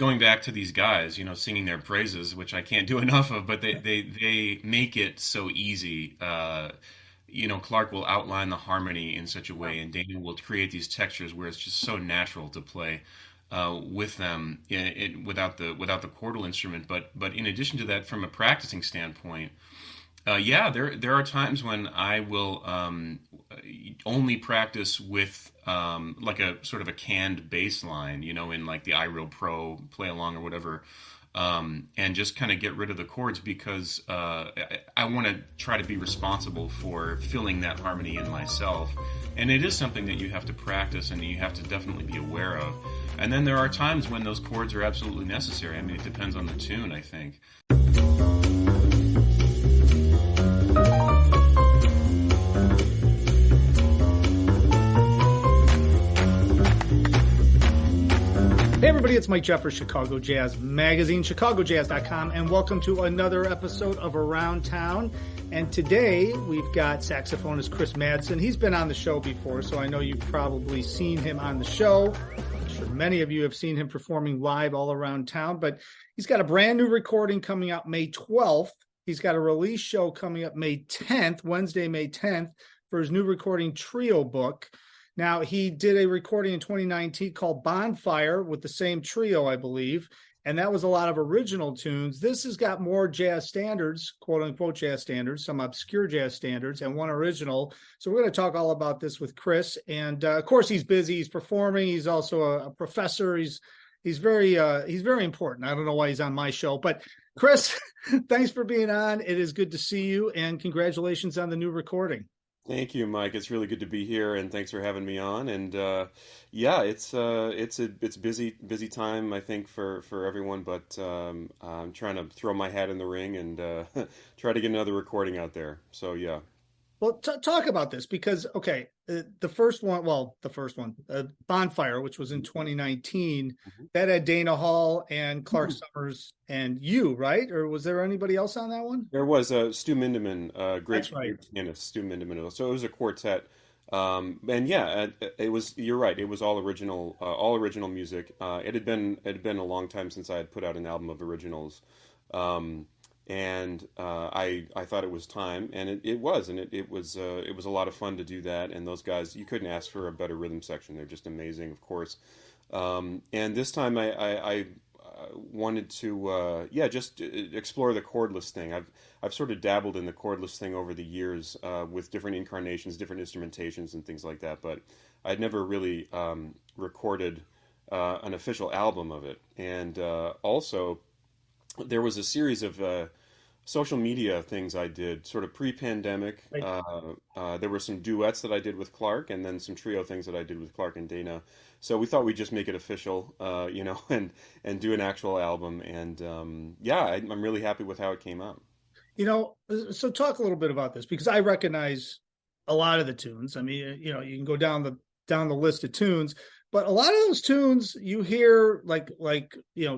going back to these guys, singing their praises, which I can't do enough of, but they make it so easy. Clark will outline the harmony in such a way, and Dana will create these textures where it's just so natural to play with them without the chordal instrument. But in addition to that, from a practicing standpoint, yeah, there are times when I will only practice with like a sort of a canned bass line, in like the iReal Pro play along or whatever, and just kind of get rid of the chords because I want to try to be responsible for filling that harmony in myself. And it is something that you have to practice and you have to definitely be aware of. And then there are times when those chords are absolutely necessary. I mean, it depends on the tune, I think. Hey everybody, it's Mike Jeffers, Chicago Jazz Magazine, chicagojazz.com, and welcome to another episode of Around Town. And today we've got saxophonist Chris Madsen. He's been on the show before, so I know you've probably seen him on the show. I'm sure many of you have seen him performing live all around town, but he's got a brand new recording coming out May 12th. He's got a release show coming up May 10th, Wednesday, May 10th, for his new recording Trio book. Now, he did a recording in 2019 called Bonfire with the same trio, I believe, and that was a lot of original tunes. This has got more jazz standards, quote-unquote jazz standards, some obscure jazz standards, and one original. So we're going to talk all about this with Chris. And, of course, he's busy. He's performing. He's also a professor. He's very important. I don't know why he's on my show. But, Chris, thanks for being on. It is good to see you, and congratulations on the new recording. Thank you, Mike. It's really good to be here, and thanks for having me on. And yeah, it's a busy time, I think, for everyone. But I'm trying to throw my hat in the ring and try to get another recording out there. So yeah. Well, talk about this because, okay, the first one, Bonfire, which was in 2019, that had Dana Hall and Clark Sommers and you, right? Or was there anybody else on that one? There was Stu Mindeman, great That's right. pianist, Stu Mindeman. So it was a quartet. And yeah, it was. You're right. It was all original music. It had been a long time since I had put out an album of originals. And I thought it was time, and it was, and it was a lot of fun to do that. And those guys, you couldn't ask for a better rhythm section. They're just amazing, of course. And this time I wanted to just explore the chordless thing. I've sort of dabbled in the chordless thing over the years with different incarnations, different instrumentations, and things like that. But I'd never really recorded an official album of it, and also. There was a series of social media things I did sort of pre-pandemic. Right. There were some duets that I did with Clark, and then some trio things that I did with Clark and Dana. So we thought we'd just make it official, and do an actual album. And yeah, I'm really happy with how it came out. So talk a little bit about this because I recognize a lot of the tunes. I mean, you can go down the list of tunes. But a lot of those tunes you hear like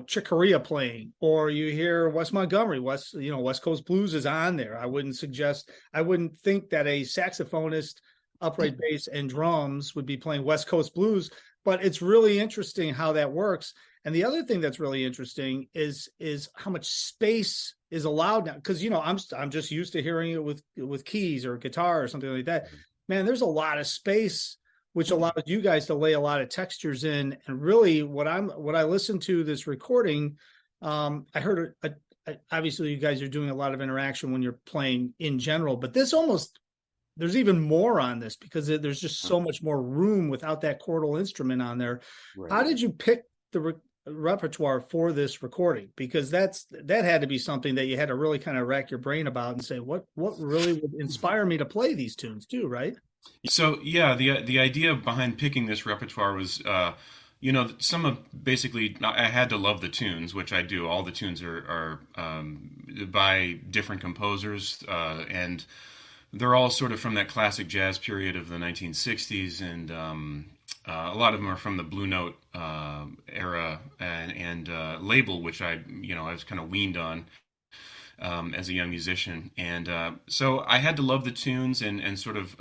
Chick Corea playing, or you hear Wes Montgomery, West Coast Blues is on there. I wouldn't think that a saxophonist, upright bass, and drums would be playing West Coast Blues, but it's really interesting how that works. And the other thing that's really interesting is how much space is allowed now. Because I'm just used to hearing it with keys or guitar or something like that. Man, there's a lot of space, which allows you guys to lay a lot of textures in. And really what I listened to this recording, I heard, obviously you guys are doing a lot of interaction when you're playing in general, but there's even more on this because there's just so much more room without that chordal instrument on there. Right. How did you pick the repertoire for this recording? Because that had to be something that you had to really kind of rack your brain about and say, what really would inspire me to play these tunes too, right? So yeah, the idea behind picking this repertoire was, basically I had to love the tunes, which I do. All the tunes are by different composers, and they're all sort of from that classic jazz period of the 1960s, and a lot of them are from the Blue Note era and label, which I was kind of weaned on. as a young musician, and so I had to love the tunes and sort of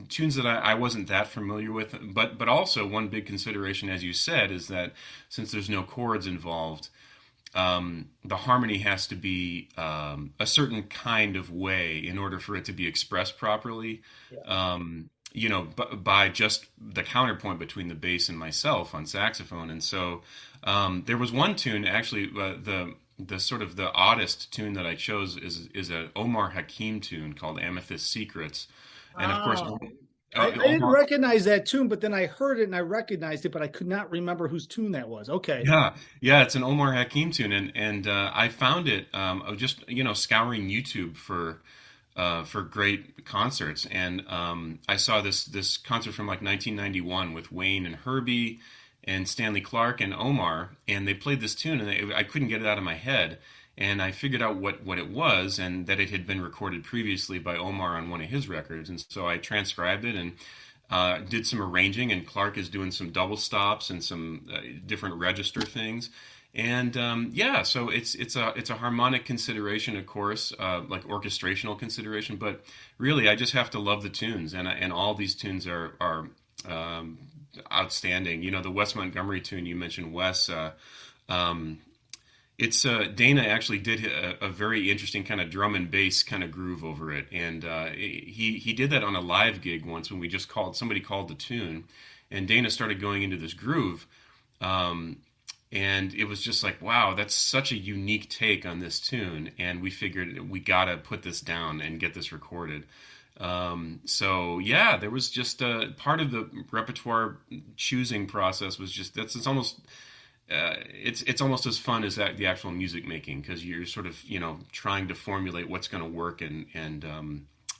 tunes that I wasn't that familiar with. But also one big consideration, as you said, is that since there's no chords involved, the harmony has to be a certain kind of way in order for it to be expressed properly. Yeah. By just the counterpoint between the bass and myself on saxophone. And so there was one tune, actually, the sort of the oddest tune that I chose is a Omar Hakim tune called Amethyst Secrets. And of course, Oh, I didn't Omar, recognize that tune, but then I heard it and I recognized it, but I could not remember whose tune that was. Okay. yeah, it's an Omar Hakim tune, and I found it just scouring YouTube for great concerts, and I saw this concert from like 1991 with Wayne and Herbie and Stanley Clark and Omar, and they played this tune, and I couldn't get it out of my head. And I figured out what it was, and that it had been recorded previously by Omar on one of his records. And so I transcribed it and did some arranging. And Clark is doing some double stops and some different register things. And yeah, so it's a harmonic consideration, of course, like orchestrational consideration. But really, I just have to love the tunes, and all these tunes are outstanding. The Wes Montgomery tune you mentioned, Wes. Um, it's Dana actually did a very interesting kind of drum and bass kind of groove over it, and he did that on a live gig once when we just somebody called the tune, and Dana started going into this groove, and it was just like, wow, that's such a unique take on this tune, and we figured we gotta put this down and get this recorded. So yeah, there was just part of the repertoire choosing process was just it's almost it's almost as fun as the actual music making because you're sort of trying to formulate what's going to work and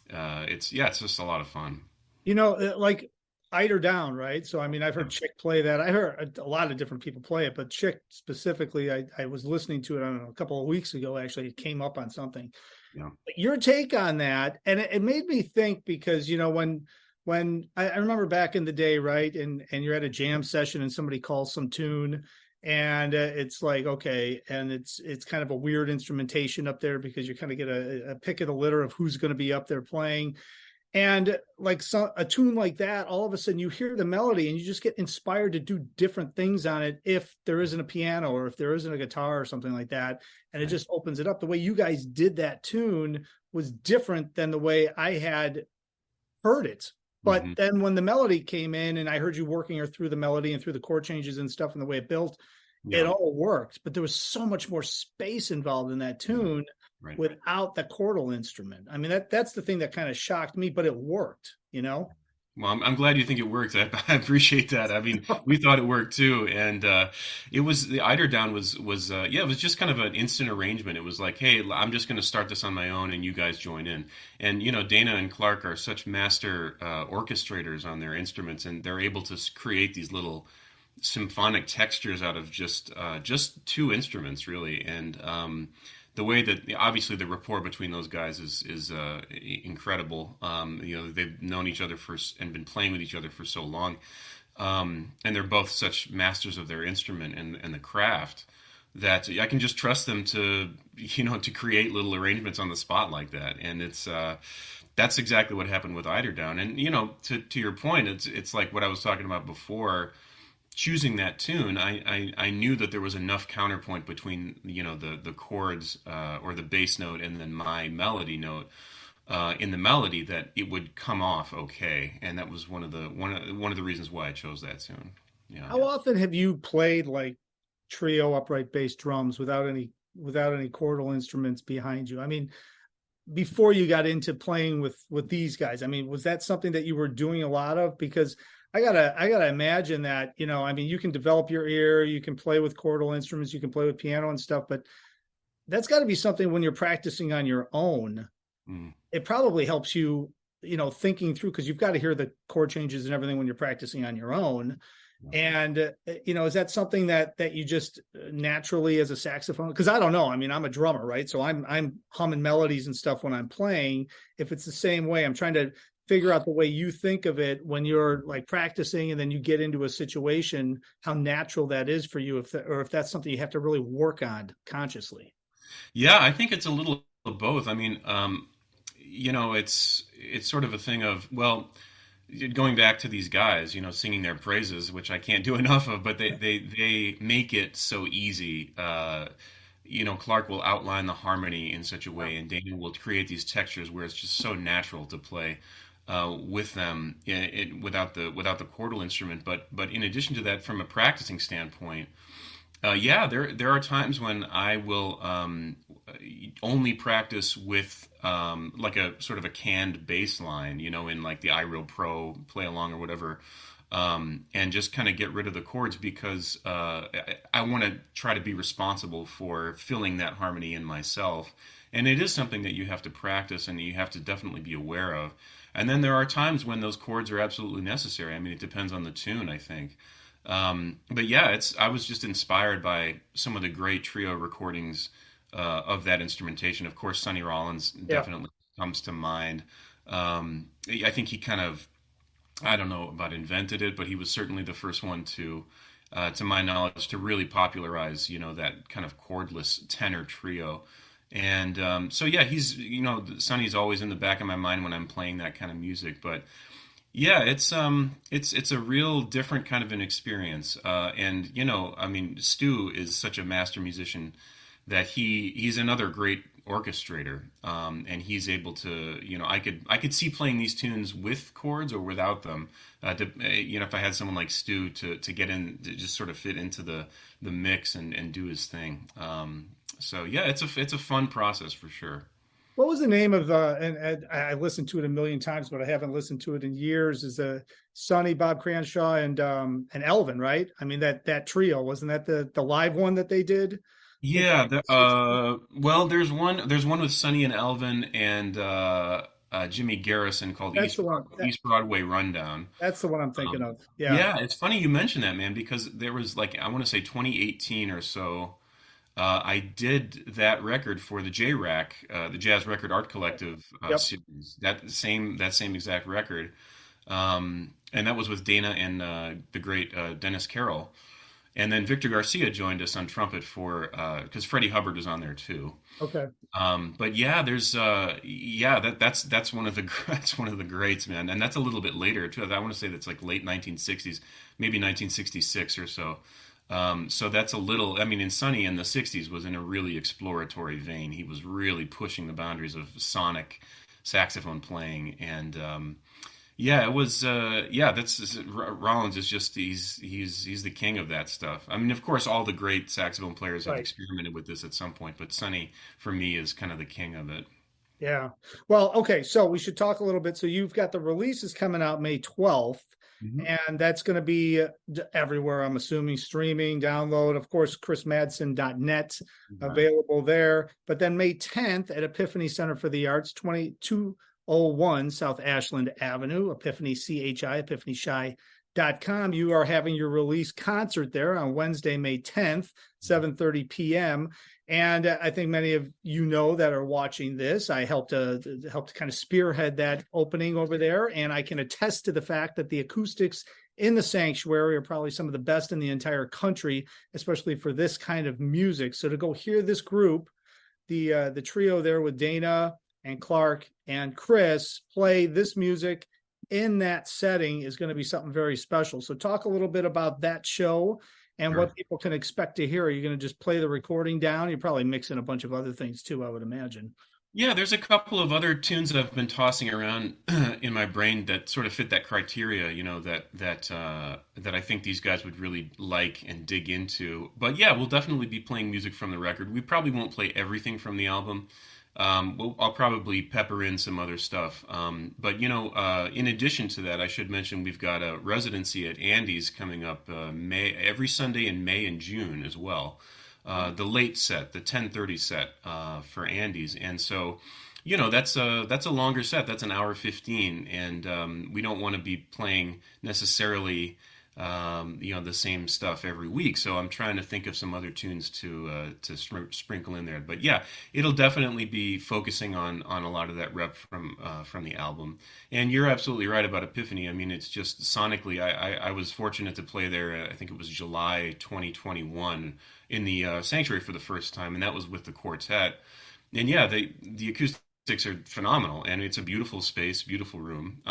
it's just a lot of fun. Like Eider Down, right? So, I mean, I've heard Chick play that. I heard a lot of different people play it, but Chick specifically, I was listening to it, I don't know, a couple of weeks ago, actually. It came up on something. Yeah. But your take on that, and it made me think because, when I remember back in the day, right? And you're at a jam session and somebody calls some tune and it's like, okay. And it's kind of a weird instrumentation up there because you kind of get a pick of the litter of who's going to be up there playing. And like a tune like that, all of a sudden you hear the melody and you just get inspired to do different things on it if there isn't a piano or if there isn't a guitar or something like that. And it just opens it up. The way you guys did that tune was different than the way I had heard it. But then when the melody came in and I heard you working her through the melody and through the chord changes and stuff and the way it built, it all worked. But there was so much more space involved in that tune. Right. Without the chordal instrument. I mean, that's the thing that kind of shocked me, but it worked, Well, I'm glad you think it worked. I appreciate that. I mean, we thought it worked too. And it was the Eider Down was it was just kind of an instant arrangement. It was like, hey, I'm just going to start this on my own and you guys join in. And, Dana and Clark are such master orchestrators on their instruments, and they're able to create these little symphonic textures out of just two instruments, really. And the way that obviously the rapport between those guys is incredible. They've known each other and been playing with each other for so long, and they're both such masters of their instrument and the craft that I can just trust them to create little arrangements on the spot like that. And that's exactly what happened with Eider Down. And to your point, it's like what I was talking about before. Choosing that tune, I knew that there was enough counterpoint between the chords or the bass note and then my melody note in the melody that it would come off okay, and that was one of the reasons why I chose that tune. Yeah. How often have you played like trio upright bass drums without any chordal instruments behind you? I mean, before you got into playing with these guys, I mean, was that something that you were doing a lot of? Because I gotta imagine that, I mean, you can develop your ear, you can play with chordal instruments, you can play with piano and stuff, but that's got to be something when you're practicing on your own. It probably helps you, thinking through, because you've got to hear the chord changes and everything when you're practicing on your own. And, is that something that you just naturally as a saxophone? Because I don't know. I mean, I'm a drummer, right? So I'm humming melodies and stuff when I'm playing. If it's the same way, I'm trying to figure out the way you think of it when you're like practicing and then you get into a situation, how natural that is for you, or if that's something you have to really work on consciously. Yeah, I think it's a little of both. I mean, it's sort of a thing of, well, going back to these guys, singing their praises, which I can't do enough of, but they make it so easy. Clark will outline the harmony in such a Yeah. way, and Daniel will create these textures where it's just so natural to play with them without the chordal instrument. But in addition to that, from a practicing standpoint, yeah, there are times when I will only practice with like a sort of a canned bass line, in like the iReal Pro play along or whatever, and just kind of get rid of the chords because I want to try to be responsible for filling that harmony in myself. And it is something that you have to practice and you have to definitely be aware of. And then there are times when those chords are absolutely necessary. I mean, it depends on the tune, I think. But yeah, I was just inspired by some of the great trio recordings of that instrumentation. Of course, Sonny Rollins Yeah. definitely comes to mind. I think he kind of, I don't know about invented it, but he was certainly the first one to my knowledge, to really popularize, that kind of cordless tenor trio. And so yeah, Sonny's always in the back of my mind when I'm playing that kind of music. But yeah, it's a real different kind of an experience. And I mean, Stu is such a master musician that he's another great orchestrator. And he's able to, I could see playing these tunes with chords or without them. If I had someone like Stu to get in, to just sort of fit into the mix and do his thing. So yeah, it's a fun process for sure. What was the name of the? And I listened to it a million times, but I haven't listened to it in years. Is Sonny, Bob Cranshaw, and Elvin, right? I mean that trio, wasn't that the live one that they did? I think back Yeah, in the 60s. well, there's one with Sonny and Elvin and Jimmy Garrison called That's the one. East Broadway Rundown. That's the one I'm thinking Um, of. Yeah. yeah, it's funny you mentioned that, man, because there was like I want to say 2018 or so. I did that record for the J-Rack, the Jazz Record Art Collective Yep. series. That same exact record, and that was with Dana and the great Dennis Carroll. And then Victor Garcia joined us on trumpet for because Freddie Hubbard was on there too. Okay. But yeah, that's one of the that's one of the greats, man, and that's a little bit later too. I want to say that's like late 1960s, maybe 1966 or so. So that's a little. I mean, in Sonny in the 60s was in a really exploratory vein. He was really pushing the boundaries of sonic saxophone playing, and yeah, it was. Yeah, Rollins is just he's the king of that stuff. I mean, of course, all the great saxophone players have Right. experimented with this at some point, but Sonny for me is kind of the king of it. Yeah. Well, okay. So we should talk a little bit. So you've got the releases coming out May 12th, Mhm. and that's going to be everywhere, I'm assuming, streaming, download, of course, chrismadsen.net Right. available there. But then May 10th at Epiphany Center for the Arts, 2201 South Ashland Avenue, Epiphany CHI, epiphanychi.com. You are having your release concert there on Wednesday, May 10th, 7:30 p.m. And I think many of you know that are watching this. I helped to kind of spearhead that opening over there, and I can attest to the fact that the acoustics in the sanctuary are probably some of the best in the entire country, especially for this kind of music. So to go hear this group, the trio there with Dana and Clark and Chris play this music in that setting is going to be something very special. So talk a little bit about that show and Sure. what people can expect to hear. Are you going to just play the recording down? You're probably mixing a bunch of other things too, I would imagine. Yeah, there's a couple of other tunes that I've been tossing around in my brain that sort of fit that criteria, that I think these guys would really like and dig into. But yeah, we'll definitely be playing music from the record. We probably won't play everything from the album. I'll probably pepper in some other stuff. But in addition to that, I should mention we've got a residency at Andy's coming up every Sunday in May and June as well. The late set, the 10:30 set for Andy's, and so that's a longer set. That's an hour 15, and we don't want to be playing necessarily the same stuff every week. So I'm trying to think of some other tunes to sprinkle in there. But yeah, it'll definitely be focusing on a lot of that rep from the album. And you're absolutely right about Epiphany. I mean, it's just sonically. I was fortunate to play there. I think it was July 2021 in the Sanctuary for the first time, and that was with the quartet. and yeah, the acoustics are phenomenal, and it's a beautiful space, beautiful room.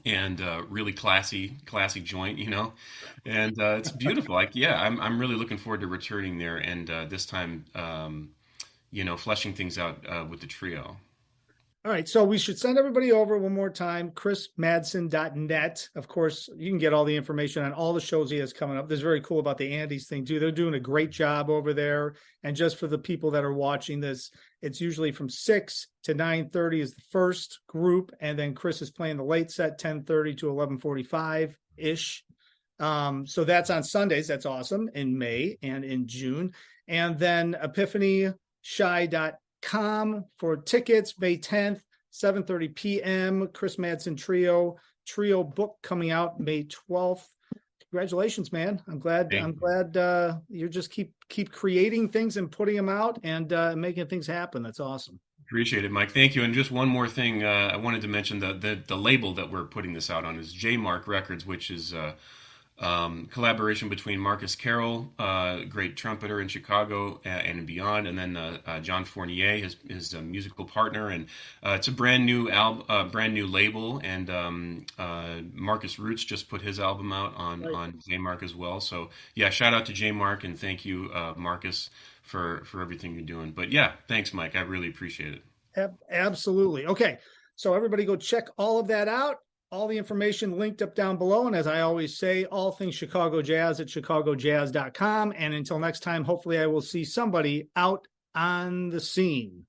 And really classy joint, and it's beautiful. Like, yeah, I'm really looking forward to returning there, and this time, fleshing things out with the trio. All right, so we should send everybody over one more time, chrismadsen.net. Of course, you can get all the information on all the shows he has coming up. This is very cool about the Andes thing, too. They're doing a great job over there. And just for the people that are watching this, it's usually from 6 to 9:30 is the first group. And then Chris is playing the late set, 10:30 to 11:45-ish. So that's on Sundays. That's awesome, in May and in June. And then epiphany.com for tickets, May 10th, 7:30 p.m. Chris Madsen trio book coming out May 12th. Congratulations, man. I'm glad you just keep creating things and putting them out and making things happen. That's awesome. Appreciate it, Mike. Thank you. And just one more thing, I wanted to mention the label that we're putting this out on is J Mark Records, which is collaboration between Marcus Carroll, great trumpeter in Chicago and beyond, and then John Fournier, his musical partner, and it's a brand new label. And Marcus Roots just put his album out on J Mark as well. So yeah, shout out to J Mark, and thank you, Marcus, for everything you're doing. But yeah, thanks, Mike. I really appreciate it. Absolutely. Okay, so everybody go check all of that out. All the information linked up down below. And as I always say, all things Chicago Jazz at chicagojazz.com. And until next time, hopefully I will see somebody out on the scene.